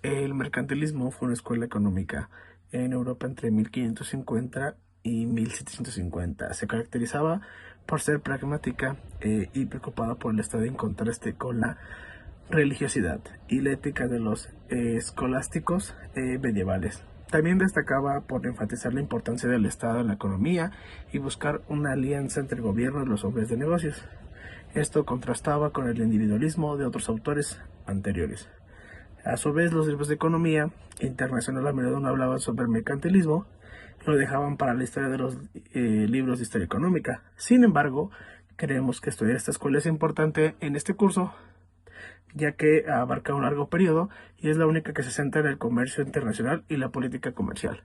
El mercantilismo fue una escuela económica en Europa entre 1550 y 1750. Se caracterizaba por ser pragmática y preocupada por el estado en contraste con la religiosidad y la ética de los escolásticos medievales. También destacaba por enfatizar la importancia del Estado en la economía y buscar una alianza entre el gobierno y los hombres de negocios. Esto contrastaba con el individualismo de otros autores anteriores. A su vez, los libros de economía internacional a menudo no hablaban sobre el mercantilismo, lo dejaban para la historia de los libros de historia económica. Sin embargo, creemos que estudiar esta escuela es importante en este curso, ya que abarca un largo periodo y es la única que se centra en el comercio internacional y la política comercial.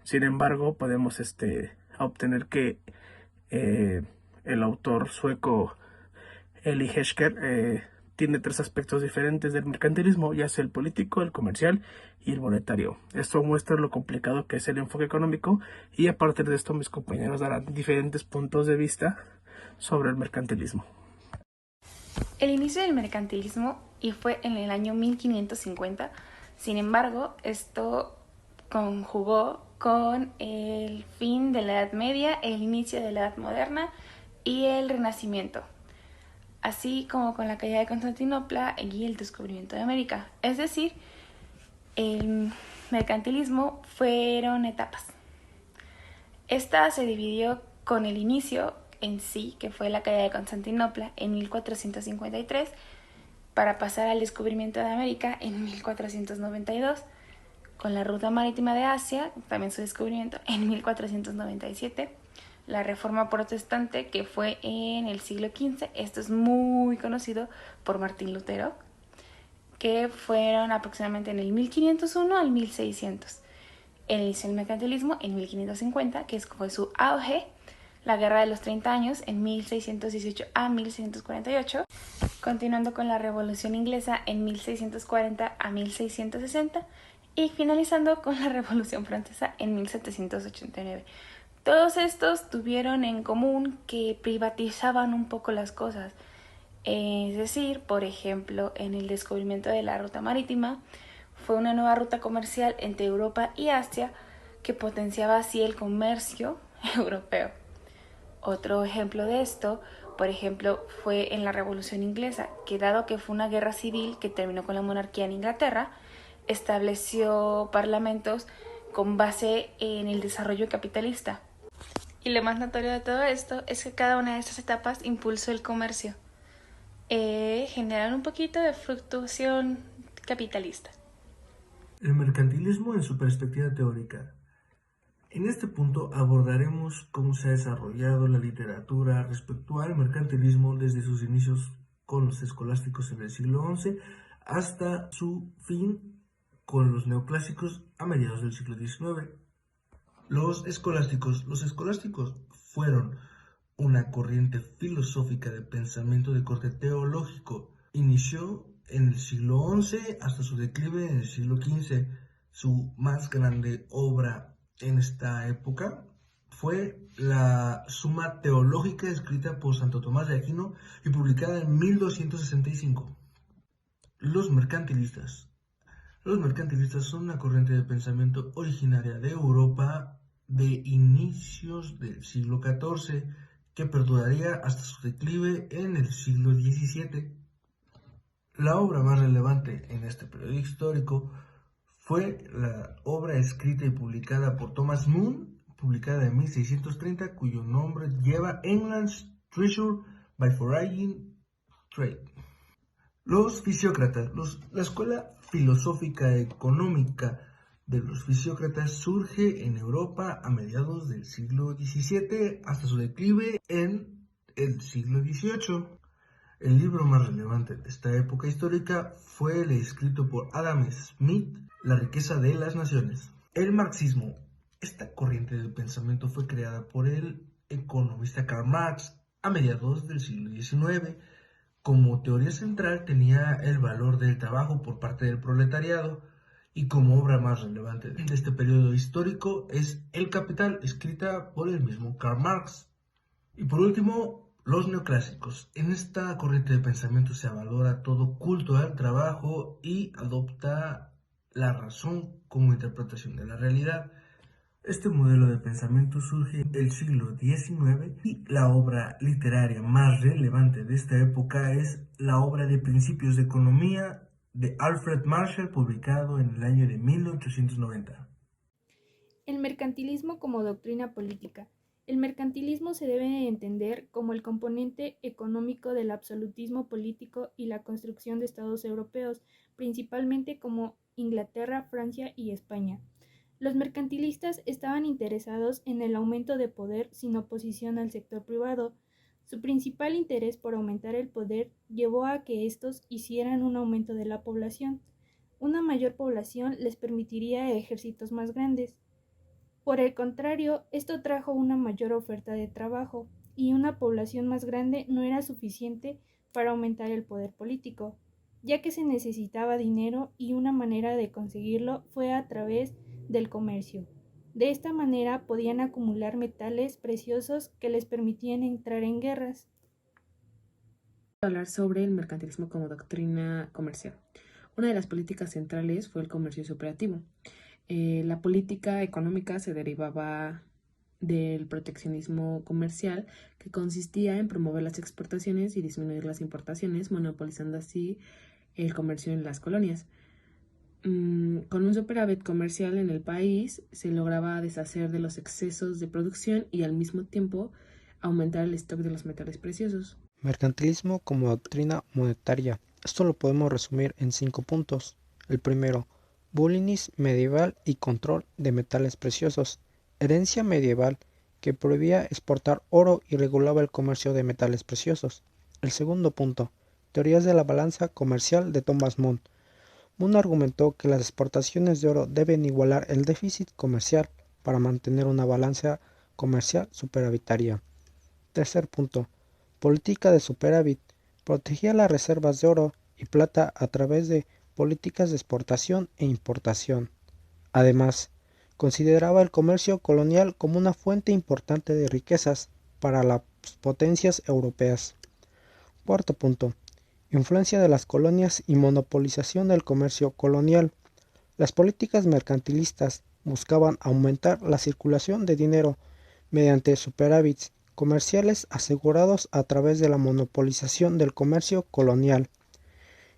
Sin embargo, podemos obtener que el autor sueco Eli Hesker tiene tres aspectos diferentes del mercantilismo, ya sea el político, el comercial y el monetario. Esto muestra lo complicado que es el enfoque económico y a partir de esto mis compañeros darán diferentes puntos de vista sobre el mercantilismo. El inicio del mercantilismo y fue en el año 1550, sin embargo, esto conjugó con el fin de la Edad Media, el inicio de la Edad Moderna y el Renacimiento, así como con la caída de Constantinopla y el descubrimiento de América. Es decir, el mercantilismo fueron etapas. Esta se dividió con el inicio en sí, que fue la caída de Constantinopla en 1453, para pasar al descubrimiento de América en 1492, con la ruta marítima de Asia, también su descubrimiento en 1497, la Reforma Protestante, que fue en el siglo XV, esto es muy conocido por Martín Lutero, que fueron aproximadamente en el 1501 al 1600. El inicio del mercantilismo en 1550, que fue su auge, la Guerra de los 30 años en 1618 a 1648, continuando con la Revolución Inglesa en 1640 a 1660 y finalizando con la Revolución Francesa en 1789. Todos estos tuvieron en común que privatizaban un poco las cosas. Es decir, por ejemplo, en el descubrimiento de la ruta marítima, fue una nueva ruta comercial entre Europa y Asia que potenciaba así el comercio europeo. Otro ejemplo de esto, por ejemplo, fue en la Revolución Inglesa, que dado que fue una guerra civil que terminó con la monarquía en Inglaterra, estableció parlamentos con base en el desarrollo capitalista. Y lo más notorio de todo esto es que cada una de estas etapas impulsó el comercio, generando un poquito de fluctuación capitalista. El mercantilismo en su perspectiva teórica. En este punto abordaremos cómo se ha desarrollado la literatura respecto al mercantilismo desde sus inicios con los escolásticos en el siglo XI hasta su fin con los neoclásicos a mediados del siglo XIX. Los escolásticos fueron una corriente filosófica de pensamiento de corte teológico. Inició en el siglo XI hasta su declive en el siglo XV. Su más grande obra en esta época fue la Suma Teológica, escrita por Santo Tomás de Aquino y publicada en 1265. Los mercantilistas. Los mercantilistas son una corriente de pensamiento originaria de Europa de inicios del siglo XIV que perduraría hasta su declive en el siglo XVII. La obra más relevante en este periodo histórico fue la obra escrita y publicada por Thomas Moon, publicada en 1630, cuyo nombre lleva England's Treasure by Foreign Trade. Los fisiócratas. La escuela filosófica económica de los fisiócratas surge en Europa a mediados del siglo XVII hasta su declive en el siglo XVIII. El libro más relevante de esta época histórica fue el escrito por Adam Smith, La riqueza de las naciones. El marxismo. Esta corriente de pensamiento fue creada por el economista Karl Marx a mediados del siglo XIX. Como teoría central tenía el valor del trabajo por parte del proletariado y como obra más relevante de este periodo histórico es El Capital, escrita por el mismo Karl Marx. Y por último, Los neoclásicos. En esta corriente de pensamiento se valora todo culto al trabajo y adopta la razón como interpretación de la realidad. Este modelo de pensamiento surge en el siglo XIX y la obra literaria más relevante de esta época es la obra de Principios de Economía de Alfred Marshall, publicado en el año de 1890. El mercantilismo como doctrina política. El mercantilismo se debe entender como el componente económico del absolutismo político y la construcción de estados europeos, principalmente como Inglaterra, Francia y España. Los mercantilistas estaban interesados en el aumento de poder sin oposición al sector privado. Su principal interés por aumentar el poder llevó a que estos hicieran un aumento de la población. Una mayor población les permitiría ejércitos más grandes. Por el contrario, esto trajo una mayor oferta de trabajo, y una población más grande no era suficiente para aumentar el poder político, ya que se necesitaba dinero y una manera de conseguirlo fue a través del comercio. De esta manera podían acumular metales preciosos que les permitían entrar en guerras. Hablar sobre el mercantilismo como doctrina comercial. Una de las políticas centrales fue el comercio superativo. La política económica se derivaba del proteccionismo comercial, que consistía en promover las exportaciones y disminuir las importaciones, monopolizando así el comercio en las colonias. Con un superávit comercial en el país se lograba deshacer de los excesos de producción y al mismo tiempo aumentar el stock de los metales preciosos. Mercantilismo como doctrina monetaria. Esto lo podemos resumir en 5 puntos. El primero, bulinis medieval y control de metales preciosos. Herencia medieval que prohibía exportar oro y regulaba el comercio de metales preciosos. El segundo punto, teorías de la balanza comercial de Thomas Moon. Moon argumentó que las exportaciones de oro deben igualar el déficit comercial para mantener una balanza comercial superavitaria. Tercer punto, política de superávit. Protegía las reservas de oro y plata a través de políticas de exportación e importación. Además, consideraba el comercio colonial como una fuente importante de riquezas para las potencias europeas. Cuarto punto, influencia de las colonias y monopolización del comercio colonial. Las políticas mercantilistas buscaban aumentar la circulación de dinero mediante superávits comerciales asegurados a través de la monopolización del comercio colonial,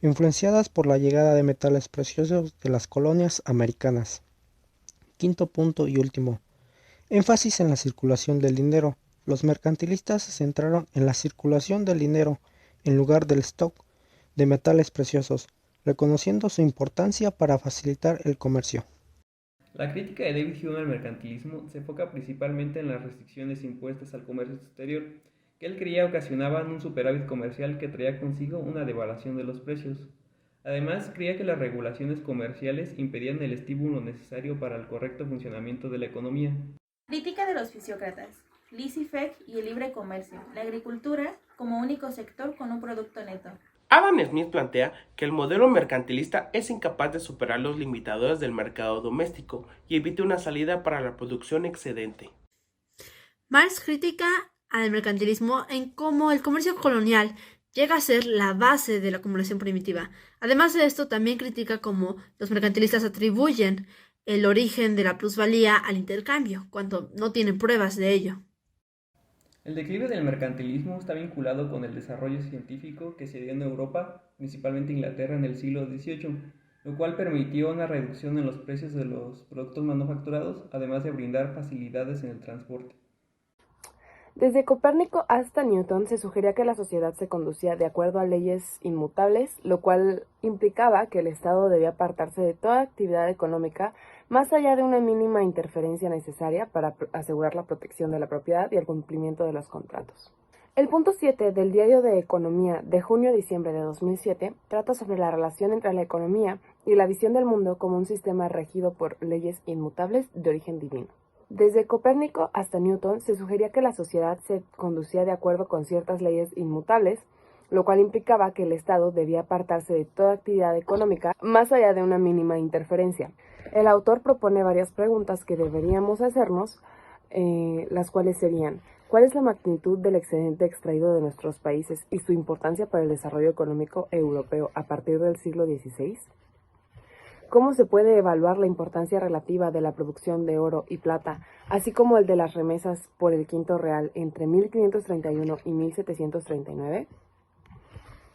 influenciadas por la llegada de metales preciosos de las colonias americanas. Quinto punto y último, énfasis en la circulación del dinero. Los mercantilistas se centraron en la circulación del dinero en lugar del stock de metales preciosos, reconociendo su importancia para facilitar el comercio. La crítica de David Hume al mercantilismo se enfoca principalmente en las restricciones impuestas al comercio exterior, que él creía ocasionaban un superávit comercial que traía consigo una devaluación de los precios. Además, creía que las regulaciones comerciales impedían el estímulo necesario para el correcto funcionamiento de la economía. Crítica de los fisiócratas, laissez-faire y el libre comercio, la agricultura como único sector con un producto neto. Adam Smith plantea que el modelo mercantilista es incapaz de superar los limitadores del mercado doméstico y evita una salida para la producción excedente. Marx critica al mercantilismo en cómo el comercio colonial llega a ser la base de la acumulación primitiva. Además de esto, también critica cómo los mercantilistas atribuyen el origen de la plusvalía al intercambio, cuando no tienen pruebas de ello. El declive del mercantilismo está vinculado con el desarrollo científico que se dio en Europa, principalmente Inglaterra, en el siglo XVIII, lo cual permitió una reducción en los precios de los productos manufacturados, además de brindar facilidades en el transporte. Desde Copérnico hasta Newton se sugería que la sociedad se conducía de acuerdo a leyes inmutables, lo cual implicaba que el Estado debía apartarse de toda actividad económica más allá de una mínima interferencia necesaria para asegurar la protección de la propiedad y el cumplimiento de los contratos. El punto 7 del Diario de Economía de junio-diciembre de 2007 trata sobre la relación entre la economía y la visión del mundo como un sistema regido por leyes inmutables de origen divino. Desde Copérnico hasta Newton se sugería que la sociedad se conducía de acuerdo con ciertas leyes inmutables, lo cual implicaba que el Estado debía apartarse de toda actividad económica más allá de una mínima interferencia. El autor propone varias preguntas que deberíamos hacernos, las cuales serían: ¿Cuál es la magnitud del excedente extraído de nuestros países y su importancia para el desarrollo económico europeo a partir del siglo XVI? ¿Cómo se puede evaluar la importancia relativa de la producción de oro y plata, así como el de las remesas por el quinto real entre 1531 y 1739?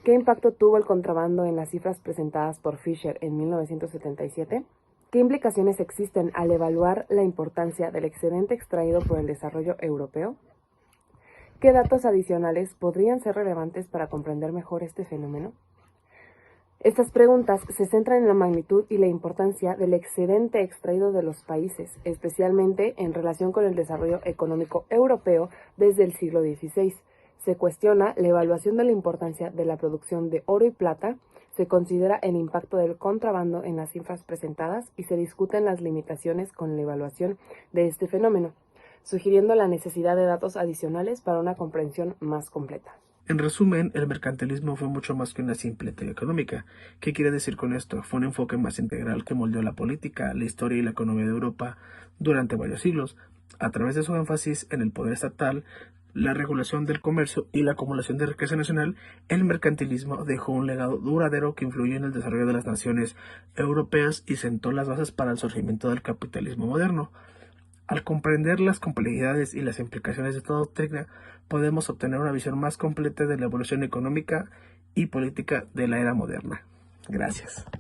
¿Qué impacto tuvo el contrabando en las cifras presentadas por Fisher en 1977? ¿Qué implicaciones existen al evaluar la importancia del excedente extraído por el desarrollo europeo? ¿Qué datos adicionales podrían ser relevantes para comprender mejor este fenómeno? Estas preguntas se centran en la magnitud y la importancia del excedente extraído de los países, especialmente en relación con el desarrollo económico europeo desde el siglo XVI. Se cuestiona la evaluación de la importancia de la producción de oro y plata, se considera el impacto del contrabando en las cifras presentadas y se discuten las limitaciones con la evaluación de este fenómeno, sugiriendo la necesidad de datos adicionales para una comprensión más completa. En resumen, el mercantilismo fue mucho más que una simple teoría económica. ¿Qué quiere decir con esto? Fue un enfoque más integral que moldeó la política, la historia y la economía de Europa durante varios siglos, a través de su énfasis en el poder estatal, la regulación del comercio y la acumulación de riqueza nacional. El mercantilismo dejó un legado duradero que influyó en el desarrollo de las naciones europeas y sentó las bases para el surgimiento del capitalismo moderno. Al comprender las complejidades y las implicaciones de esta doctrina, podemos obtener una visión más completa de la evolución económica y política de la era moderna. Gracias.